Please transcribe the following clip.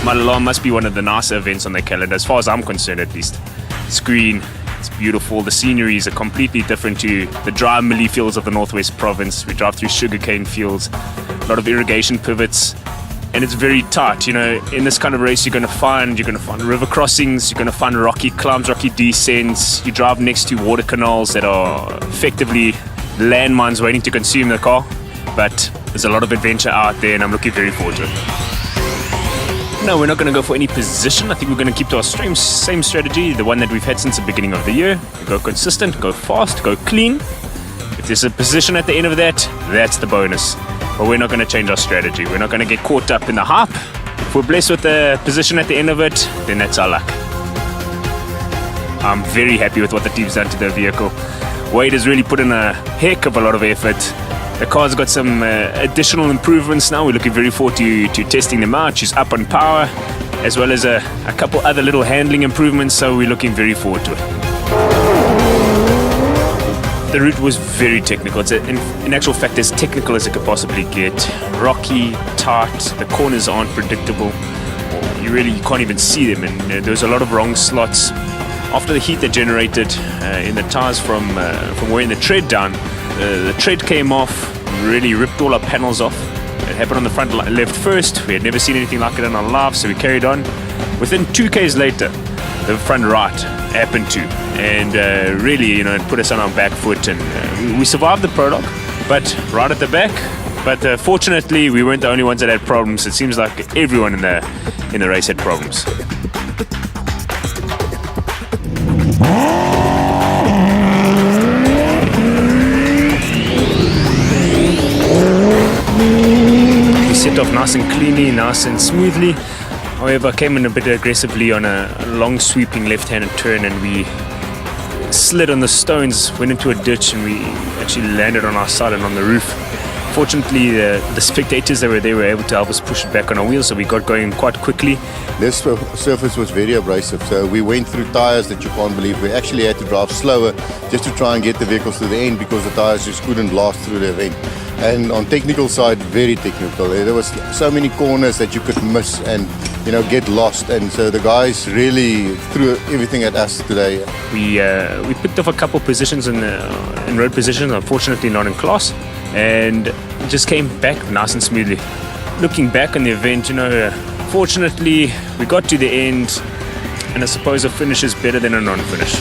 Malelane must be one of the nicer events on the calendar, as far as I'm concerned at least. It's green, it's beautiful, the sceneries are completely different to the dry millie fields of the Northwest Province. We drive through sugarcane fields, a lot of irrigation pivots, and it's very tight. You know, in this kind of race you're going to find river crossings, you're going to find rocky climbs, rocky descents. You drive next to water canals that are effectively landmines waiting to consume the car, but there's a lot of adventure out there and I'm looking very forward to it. No, we're not going to go for any position. I think we're going to keep to our same strategy, the one that we've had since the beginning of the year. Go consistent, go fast, go clean. If there's a position at the end of that, that's the bonus. But we're not going to change our strategy. We're not going to get caught up in the hype. If we're blessed with the position at the end of it, then that's our luck. I'm very happy with what the team's done to the vehicle. Wade has really put in a heck of a lot of effort. The car's got some additional improvements now. We're looking very forward to testing them out. She's up on power, as well as a couple other little handling improvements, so we're looking very forward to it. The route was very technical. It's in actual fact as technical as it could possibly get. Rocky, tight, the corners aren't predictable. You can't even see them, and there's a lot of wrong slots. After the heat that generated in the tyres from wearing the tread down, the tread came off, really ripped all our panels off. It happened on the front left first. We had never seen anything like it in our lives, so we carried on. Within 2 Ks later, the front right happened too, and really, it put us on our back foot, and we survived the prologue, but right at the back. But fortunately, we weren't the only ones that had problems. It seems like everyone in the race had problems. Set off nice and cleanly, nice and smoothly. However, I came in a bit aggressively on a long sweeping left-handed turn, and we slid on the stones, went into a ditch, and we actually landed on our side and on the roof. Fortunately, the spectators that were there were able to help us push it back on our wheels, so we got going quite quickly. This surface was very abrasive, so we went through tires that you can't believe. We actually had to drive slower just to try and get the vehicles to the end because the tires just couldn't last through the event. And on technical side, very technical. There was so many corners that you could miss and get lost, and so the guys really threw everything at us today. We picked off a couple positions in road positions, unfortunately not in class, and just came back nice and smoothly. Looking back on the event, fortunately we got to the end, and I suppose a finish is better than a non-finish.